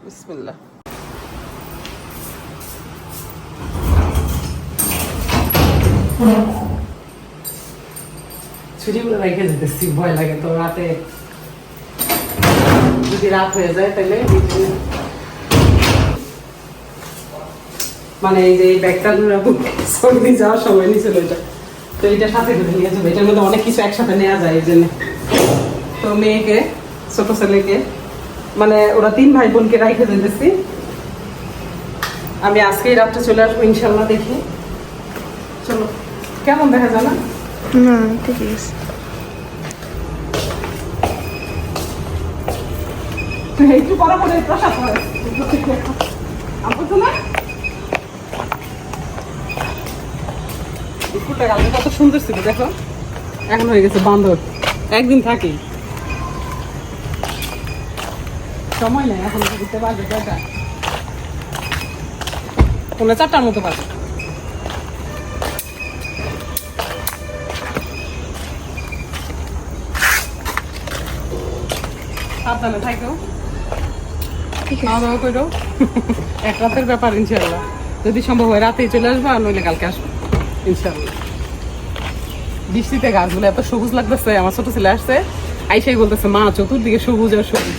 বিসমিল্লাহ। ছুটিগুলো রেখে যেতেছি, ভয় লাগে তো রাতে যদি রাত হয়ে যায় তাহলে মানে এই যে ব্যাগটা সর্দি যাওয়ার সময় নিয়েছিল এটা, তো এটা সাথে করে নিয়ে যাবে। এটার মধ্যে অনেক কিছু একসাথে নেওয়া যায় এই জন্য। তো মেয়েকে, ছোট ছেলেকে, মানে ওরা 3 ভাই বোনকে রাইখে যেতেছি। আমি আজকেই রাতটা চলে আসবো ইনশাল্লাহ, দেখি। চলো, কেমন দেখা যায় না? না ঠিক আছে। একটু পরে পরে প্রসাদ হয় না। স্কুলটা কালকে কত সুন্দর ছিল দেখো, এখন হয়ে গেছে বান্ধব। একদিন থাকি, সময় নেই এখন। ঘুরতে পারবে কয়টা? 4টার মতো পাবে। সাবধানে থাকো, খাওয়া দাওয়া করো। এক রাতের ব্যাপার ইনশাল্লাহ, যদি সম্ভব হয় রাতেই চলে আসবো, আর নইলে কালকে আসবো ইনশাল্লাহ। বৃষ্টিতে গাছগুলো এত সবুজ লাগতেছে। আমার ছোট ছেলে আসছে, আইসাই বলতেছে মা চতুর্দিকে সবুজ আর সবুজ,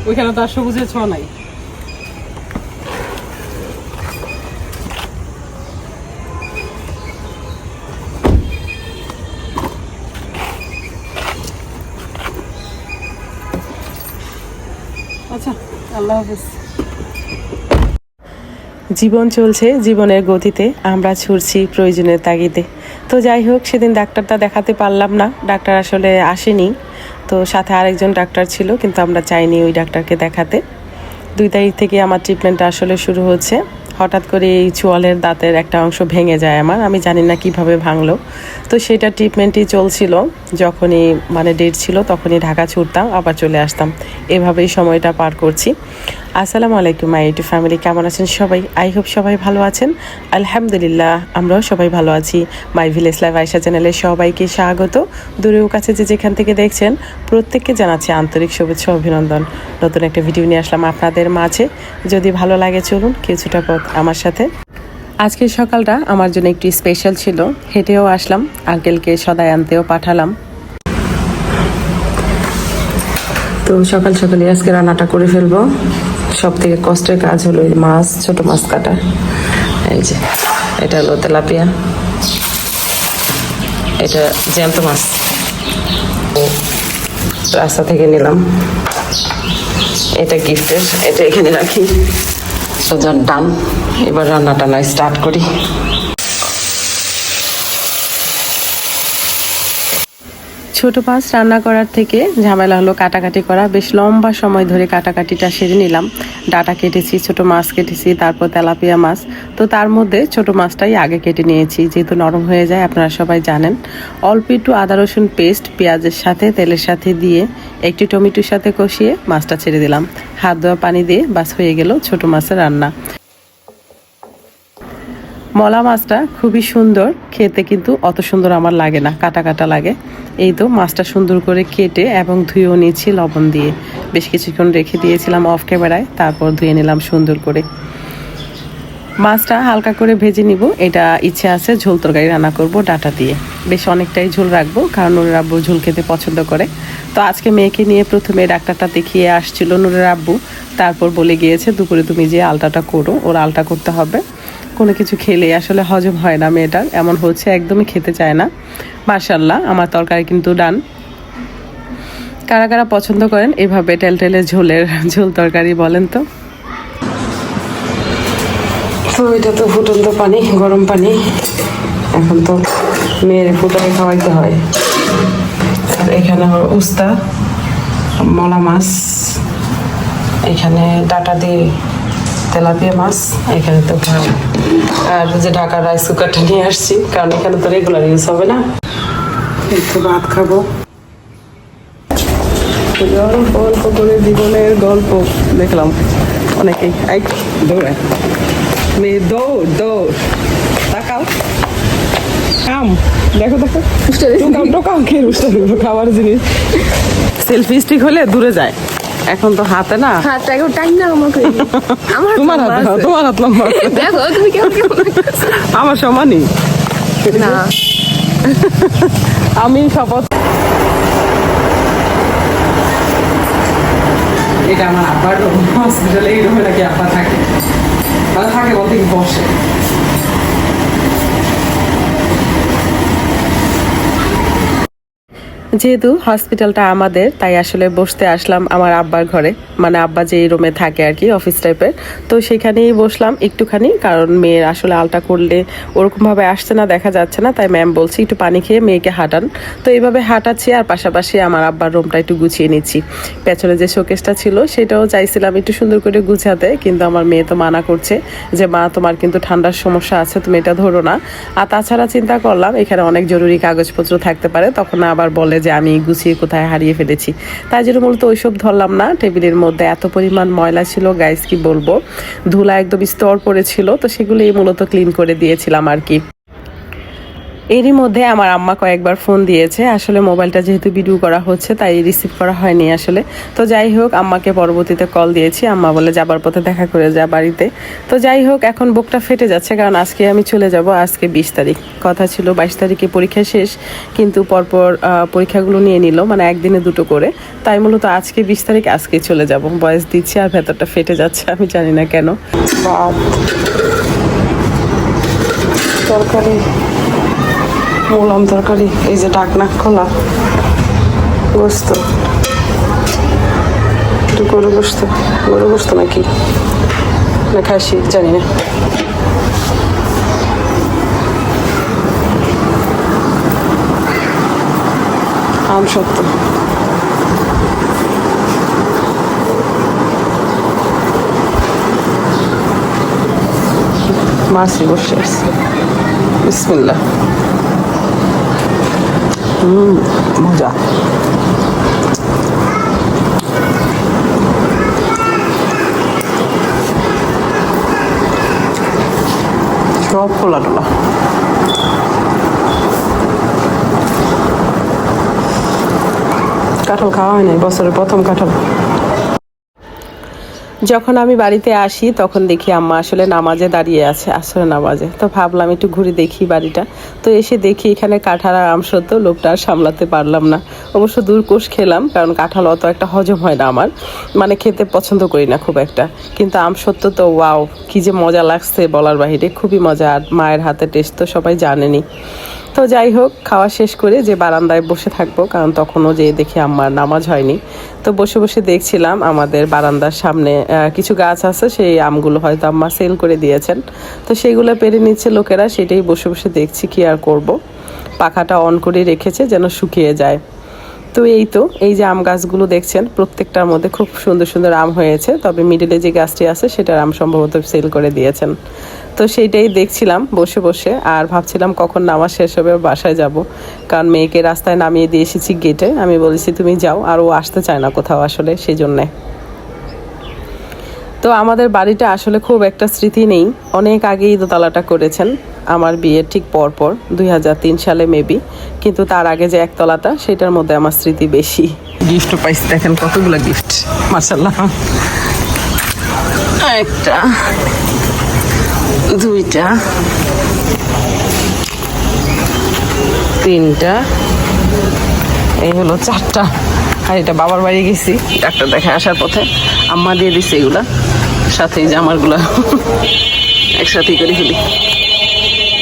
ওইখানে তো আর সবুজের ছোঁয়া নাই। আচ্ছা, আল্লাহ হাফেজ। জীবন চলছে জীবনের গতিতে, আমরা ছুটছি প্রয়োজনের তাগিদে। তো যাই হোক, সেদিন ডাক্তারটা দেখাতে পারলাম না, ডাক্তার আসলে আসেনি। তো সাথে আরেকজন ডাক্তার ছিল, কিন্তু আমরা চাইনি ওই ডাক্তারকে দেখাতে। 2 তারিখ থেকে আমার ট্রিটমেন্টটা আসলে শুরু হচ্ছে। হঠাৎ করে এই চোয়ালের দাঁতের একটা অংশ ভেঙে যায় আমার, আমি জানি না কিভাবে ভাঙলো। তো সেটা ট্রিটমেন্টই চলছিল। যখনই মানে ডেট ছিল তখনই ঢাকা ছুটতাম, আবার চলে আসতাম, এভাবেই সময়টা পার করছি। আসসালামু আলাইকুম মাই ইউটিউব ফ্যামিলি, কেমন আছেন সবাই? আই হোপ সবাই ভালো আছেন। আলহামদুলিল্লাহ, আমরাও সবাই ভালো আছি। মাই ভিলেজ লাইফ আয়েশা চ্যানেলে সবাইকে স্বাগত। দূরেও কাছে যে যেখান থেকে দেখছেন প্রত্যেককে জানাচ্ছি আন্তরিক শুভেচ্ছা অভিনন্দন। নতুন একটা ভিডিও নিয়ে আসলাম আপনাদের মাঝে। যদি ভালো লাগে চলুন কিছুটা পথ আমার সাথে। আজকের সকালটা আমার জন্য একটু স্পেশাল ছিল। হেঁটেও আসলাম, আঙ্কেলকে সদাই আনতেও পাঠালাম। তো সকাল সকালে আজকে রান্নাটা করে ফেলবো। সব থেকে কষ্টের কাজ হলো এই মাছ, ছোট মাছ কাটা। এই যে এটা হলো তেলাপিয়া, এটা জ্যান্ত মাছ রাস্তা থেকে নিলাম। এটা গিফটের, এটা এখানে রাখি। সোজা ডান। এবার রান্নাটা না স্টার্ট করি। ছোট মাছ রান্না করার থেকে ঝামেলা হলো কাটাকাটি করা। বেশ লম্বা সময় ধরে কাটাকাটিটা সেরে নিলাম। ডাটা কেটেছি, ছোট মাছ কেটেছি, তারপর তেলাপিয়া মাছ। তো তার মধ্যে ছোট মাছটাই আগে কেটে নিয়েছি, যেহেতু নরম হয়ে যায়, আপনারা সবাই জানেন। অল্প একটু আদা রসুন পেস্ট পেঁয়াজের সাথে তেলের সাথে দিয়ে একটু টমেটোর সাথে কষিয়ে মাছটা ছেড়ে দিলাম। হাত ধোয়া পানি দিয়ে বাস হয়ে গেল ছোট মাছের রান্না। মলা মাছটা খুবই সুন্দর খেতে, কিন্তু অত সুন্দর আমার লাগে না, কাটা কাটা লাগে। এই তো মাছটা সুন্দর করে কেটে এবং ধুয়েও নিয়েছি লবণ দিয়ে। বেশ কিছুক্ষণ রেখে দিয়েছিলাম অফ ক্যামেরায়, তারপর ধুয়ে নিলাম সুন্দর করে। মাছটা হালকা করে ভেজে নিব। এটা ইচ্ছে আছে ঝোল তরকারি রান্না করব ডাটা দিয়ে। বেশ অনেকটাই ঝোল রাখবো, কারণ নুরের আব্বু ঝোল খেতে পছন্দ করে। তো আজকে মেয়েকে নিয়ে প্রথমে ডাক্তারটা দেখিয়ে আসছিল নুরের আব্বু। তারপর বলে গিয়েছে দুপুরে তুমি যে আলটাটা করো, ওর আলটা করতে হবে। কোনো কিছু খেলে আসলে হজম হয় না মেয়েটার, এমন হচ্ছে একদমই খেতে চায় না। মাশাআল্লাহ, আমার তরকারি কিন্তু ডান। কারা কারা পছন্দ করেন এভাবে টেলটেলে ঝোল তরকারি বলেন তো? তো এটা তো ফুটন্ত পানি, গরম পানি। এখন তো মেয়ের ফুটায় খাওয়াইতে হয়। আর এখানে উস্তা, মলা মাছ, এখানে ডাটা দিয়ে তেলাপিয়া মাছ, এখানে তো ভাত। আর যে ঢাকার রাইস কুকারটা নিয়ে আসছি, কারণ এখানে তো রেগুলার ইউজ হবে না। একটু ভাত খাবো। গল্প গল্প করে জীবনের গল্প দেখলাম অনেকেই। দৌড়ায় মেয়ে, দৌড় দৌড়, তাকাও। আম দেখো দেখো টোকাও খেয়ে খাবার জিনিস সেলফি স্টিক হলে দূরে যায়, এখন তো হাতে না। হাতটা একটু টাইম না আমাকে। আমার তোমার হাত লম্বা আছে। দেখো তুমি কেমন আমার সমানই না। আমি শপথ। এটা আমার আব্বার হসপিটালে এই রুমে নাকি আব্বা থাকে, মানে থাকে বলতে কি বসে। যেহেতু হসপিটালটা আমাদের, তাই আসলে বসতে আসলাম আমার আব্বার ঘরে, মানে আব্বা যে রুমে থাকে আর কি, অফিস টাইপের। তো সেখানেই বসলাম একটুখানি, কারণ মেয়ের আসলে আলটা করলে ওরকমভাবে আসছে না, দেখা যাচ্ছে না, তাই ম্যাম বলছি একটু পানি খেয়ে মেয়েকে হাঁটান। তো এইভাবে হাঁটাচ্ছি আর পাশাপাশি আমার আব্বার রুমটা একটু গুছিয়ে নিচ্ছি। পেছনে যে শোকেসটা ছিল সেটাও চাইছিলাম একটু সুন্দর করে গুছাতে, কিন্তু আমার মেয়ে তো মানা করছে যে মা তোমার কিন্তু ঠান্ডার সমস্যা আছে, তুমি এটা ধরো না। আর তাছাড়া চিন্তা করলাম এখানে অনেক জরুরি কাগজপত্র থাকতে পারে, তখন আবার বলে যে আমি গুছিয়ে কোথায় হারিয়ে ফেলেছি। তাই জন্য মূলত ওইসব ধরলাম না। টেবিলের মধ্যে এত পরিমাণ ময়লা ছিল গাইস, কি বলবো, ধুলা একদম স্তর পড়েছিল, তো সেগুলোই মূলত ক্লিন করে দিয়েছিলাম আর কি। এরই মধ্যে আমার আম্মা কয়েকবার ফোন দিয়েছে, আসলে মোবাইলটা যেহেতু ভিডিও করা হচ্ছে তাই রিসিভ করা হয়নি আসলে। তো যাই হোক, আম্মাকে পরবর্তীতে কল দিয়েছি, আম্মা বলে যাবার পথে দেখা করে যা বাড়িতে। তো যাই হোক, এখন বুকটা ফেটে যাচ্ছে, কারণ আজকে আমি চলে যাব। আজকে 20 তারিখ, কথা ছিল 22 তারিখে পরীক্ষা শেষ, কিন্তু পরপর পরীক্ষাগুলো নিয়ে নিল, মানে একদিনে দুটো করে। তাই মূলত আজকে 20 তারিখ আজকে চলে যাব। বয়স দিচ্ছি আর ভেতরটা ফেটে যাচ্ছে, আমি জানি না কেন। তরকারি, মোলাম তরকারি, এই যে ডাকনা খোলা, গোস্ত, গরু গোস্ত নাকি না খাসি জানি না। আম সত্য, মাছি বসে আছে। বিসমিল্লাহ। মজা। সব খোলা টোলা। কাঁঠাল খাওয়া হয় নাই, বছরের প্রথম কাঁঠাল। যখন আমি বাড়িতে আসি তখন দেখি আম্মা আসলে নামাজে দাঁড়িয়ে আছে, আসলে নামাজে। তো ভাবলাম একটু ঘুরে দেখি বাড়িটা। তো এসে দেখি এখানে কাঁঠাল আর আম সত্য, লোকটা আর সামলাতে পারলাম না। অবশ্য দূরকোষ খেলাম, কারণ কাঁঠাল অত একটা হজম হয় না আমার, মানে খেতে পছন্দ করি না খুব একটা। কিন্তু আম সত্য তো ওয়াও, কি যে মজা লাগছে বলার বাহিরে, খুবই মজা। আর মায়ের হাতে টেস্ট তো সবাই জানেনি। তো যাই হোক, খাওয়া শেষ করে যে বারান্দায় বসে থাকবো, কারণ তখনও যে দেখি আম্মার নামাজ হয়নি। তো বসে বসে দেখছিলাম আমাদের বারান্দার সামনে কিছু গাছ আছে, সেই আমগুলো হয়তো আম্মা সেল করে দিয়েছেন, তো সেগুলো পেরে নিচ্ছে লোকেরা, সেটাই বসে বসে দেখছি, কি আর করব। পাখাটা অন করে রেখেছে যেন শুকিয়ে যায়। তো এই যে আম গাছগুলো দেখছেন, প্রত্যেকটার মধ্যে খুব সুন্দর সুন্দর আম হয়েছে, তবে মিডিলে যে গাছটি আছে সেটার আম সম্ভবত সেল করে দিয়েছেন। তো সেইটাই দেখছিলাম বসে বসে, আর ভাবছিলাম কখন নামাজ শেষ হবে বাসায় যাব, কারণ মেয়েকে রাস্তায় নামিয়ে দিয়ে এসেছি গেটে। আমি বলেছি তুমি যাও, আর ও আসতে চায় না কোথাও আসলে, সেই জন্যে। তো আমাদের বাড়িটা আসলে খুব একটা স্মৃতি নেই। অনেক আগেই দোতলাটা করেছেন, আমার বিয়ের ঠিক পরপর 2003 সালে মেবি, কিন্তু তার আগে যে একতলাটা, সেটার মধ্যে আমার স্মৃতি বেশি। গিফট পাইছি, দেখেন কতগুলো গিফট, মাশাআল্লাহ। একটা, দুইটা, তিনটা, এই হলো চারটা। আর এটা বাবার বাড়ি গেছি ডাক্তার দেখে আসার পথে, আম্মা দিয়ে দিচ্ছে এগুলা, সাথে এই জামারগুলা একসাথেই করে ফেলি।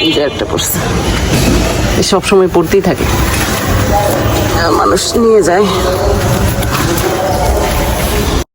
এই যে একটা পড়ছে, সবসময় পড়তেই থাকে, মানুষ নিয়ে যায়।